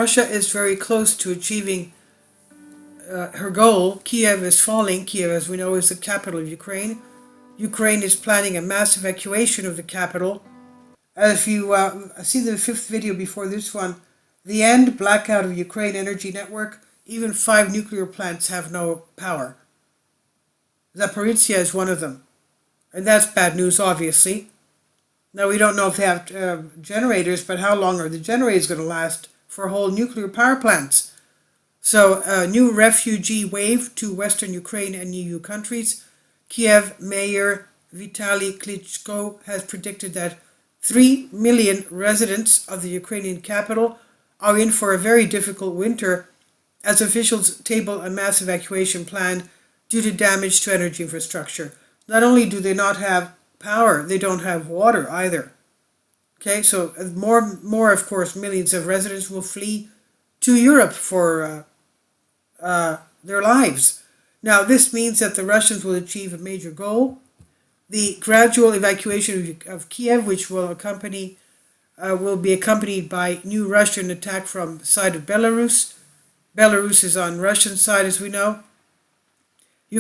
Russia is very close to achieving her goal. Kiev is falling. Kiev, as we know, is the capital of Ukraine. Ukraine is planning a mass evacuation of the capital. If you see the fifth video before this one, the end blackout of Ukraine energy network, even 5 nuclear plants have no power. Zaporizhia is one of them. And that's bad news, obviously. Now, we don't know if they have generators, but how long are the generators going to last for whole nuclear power plants? So, a new refugee wave to Western Ukraine and EU countries. Kiev Mayor Vitaly Klitschko has predicted that 3 million residents of the Ukrainian capital are in for a very difficult winter as officials table a mass evacuation plan due to damage to energy infrastructure. Not only do they not have power, they don't have water either. Okay, so more of course, millions of residents will flee to Europe for their lives. Now, this means that the Russians will achieve a major goal: the gradual evacuation of Kiev, which will be accompanied by new Russian attack from the side of Belarus. Belarus is on Russian side, as we know.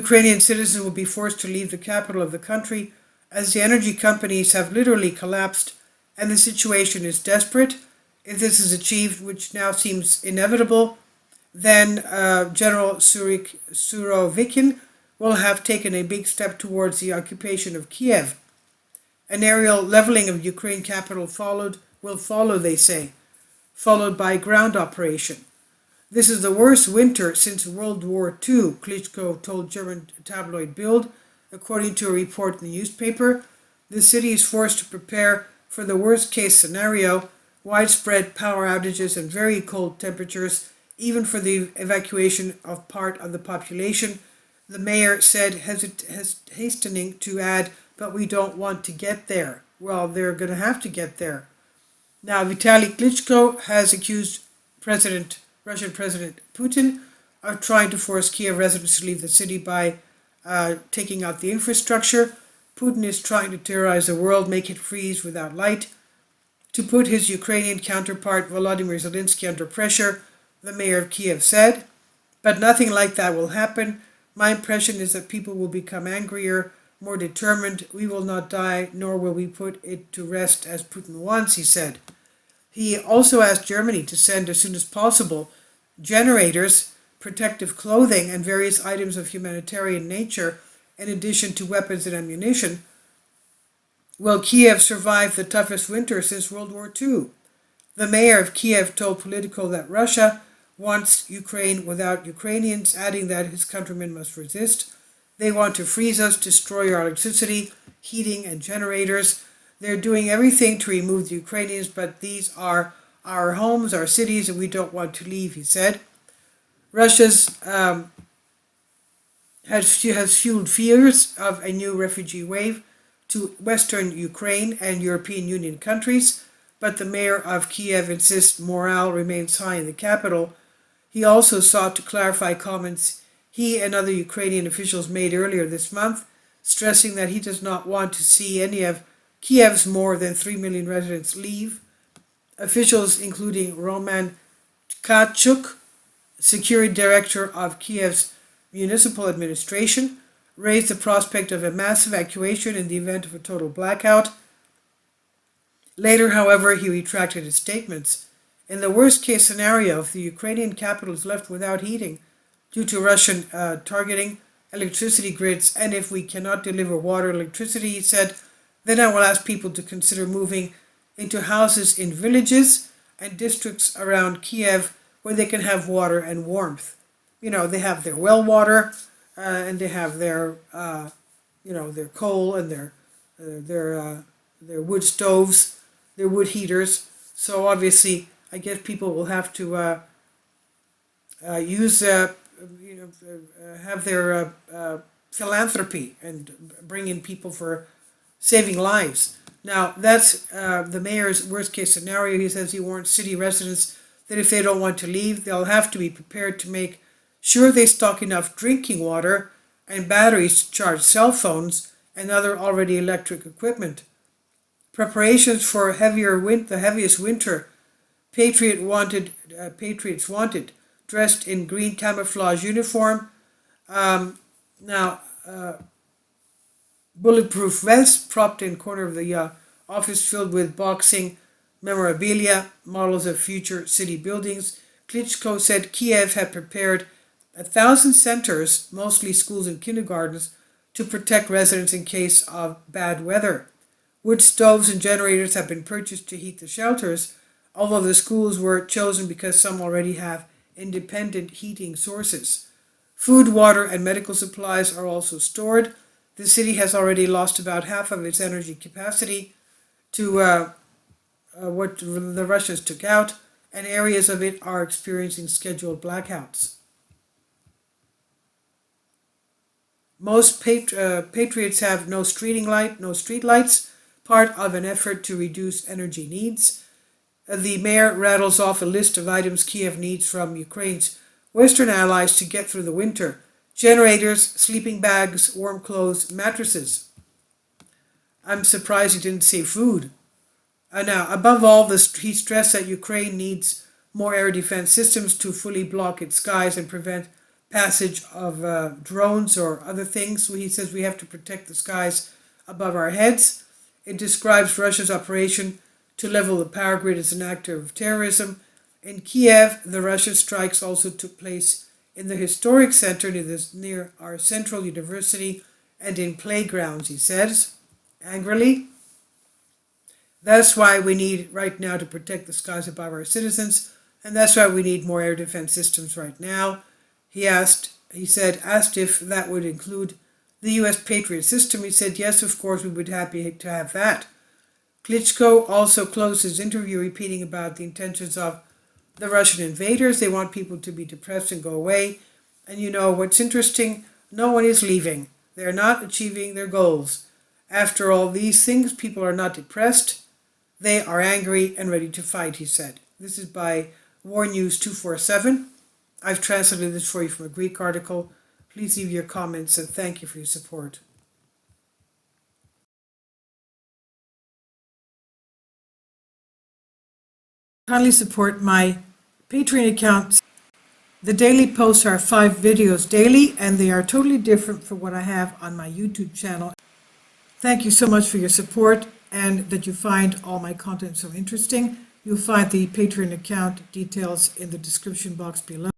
Ukrainian citizens will be forced to leave the capital of the country as the energy companies have literally collapsed and the situation is desperate. If this is achieved, which now seems inevitable, then General Surovikin will have taken a big step towards the occupation of Kiev. An aerial leveling of Ukraine capital will follow, they say, followed by ground operation. This is the worst winter since World War II, Klitschko told German tabloid Bild. According to a report in the newspaper, the city is forced to prepare for the worst case scenario: widespread power outages and very cold temperatures, even for the evacuation of part of the population. The mayor said, hastening to add, "But we don't want to get there." Well, they're going to have to get there. Now, Vitaly Klitschko has accused Russian President Putin of trying to force Kiev residents to leave the city by taking out the infrastructure. Putin is trying to terrorize the world, make it freeze without light, to put his Ukrainian counterpart Volodymyr Zelensky under pressure, the mayor of Kiev said. But nothing like that will happen. My impression is that people will become angrier, more determined. We will not die, nor will we put it to rest as Putin wants, he said. He also asked Germany to send as soon as possible generators, protective clothing, and various items of humanitarian nature, in addition to weapons and ammunition. Will Kiev survive the toughest winter since World War II? The mayor of Kiev told Politico that Russia wants Ukraine without Ukrainians, adding that his countrymen must resist. They want to freeze us, destroy our electricity, heating, and generators. They're doing everything to remove the Ukrainians, but these are our homes, our cities, and we don't want to leave, he said. Russia's has fueled fears of a new refugee wave to Western Ukraine and European Union countries, but the mayor of Kiev insists morale remains high in the capital. He also sought to clarify comments he and other Ukrainian officials made earlier this month, stressing that he does not want to see any of Kiev's more than 3 million residents leave. Officials, including Roman Tkachuk, security director of Kiev's municipal administration, raised the prospect of a mass evacuation in the event of a total blackout. Later, however, he retracted his statements. In the worst-case scenario, if the Ukrainian capital is left without heating due to Russian targeting electricity grids, and if we cannot deliver water and electricity, he said, then I will ask people to consider moving into houses in villages and districts around Kiev where they can have water and warmth. You know, they have their well water, and they have their, their coal and their wood stoves, their wood heaters. So obviously, I guess people will have to have their philanthropy and bring in people for saving lives. Now, that's the mayor's worst-case scenario. He says he warns city residents that if they don't want to leave, they'll have to be prepared to make sure they stock enough drinking water and batteries to charge cell phones and other already electric equipment. Preparations for the heaviest winter Patriots wanted, dressed in green camouflage uniform. Now, bulletproof vests propped in corner of the office filled with boxing memorabilia, models of future city buildings. Klitschko said Kiev had prepared 1,000 centers, mostly schools and kindergartens, to protect residents in case of bad weather. Wood stoves and generators have been purchased to heat the shelters, although the schools were chosen because some already have independent heating sources. Food, water, and medical supplies are also stored. The city has already lost about half of its energy capacity to what the Russians took out, and areas of it are experiencing scheduled blackouts. Most patriots have no street lights, part of an effort to reduce energy needs. The mayor rattles off a list of items Kiev needs from Ukraine's Western allies to get through the winter: generators, sleeping bags, warm clothes, mattresses. I'm surprised he didn't say food. Now, above all, he stressed that Ukraine needs more air defense systems to fully block its skies and prevent passage of drones or other things. So he says we have to protect the skies above our heads. It describes Russia's operation to level the power grid as an act of terrorism. In Kiev, the Russian strikes also took place in the historic center near our central university and in playgrounds, he says, angrily. That's why we need right now to protect the skies above our citizens, and that's why we need more air defense systems right now. Asked if that would include the U.S. Patriot system. He said, yes, of course, we would be happy to have that. Klitschko also closed his interview repeating about the intentions of the Russian invaders. They want people to be depressed and go away. And you know what's interesting? No one is leaving. They're not achieving their goals. After all these things, people are not depressed. They are angry and ready to fight, he said. This is by War News 247. I've translated this for you from a Greek article. Please leave your comments and thank you for your support. Kindly support my Patreon account. The daily posts are 5 videos daily, and they are totally different from what I have on my YouTube channel. Thank you so much for your support and that you find all my content so interesting. You'll find the Patreon account details in the description box below.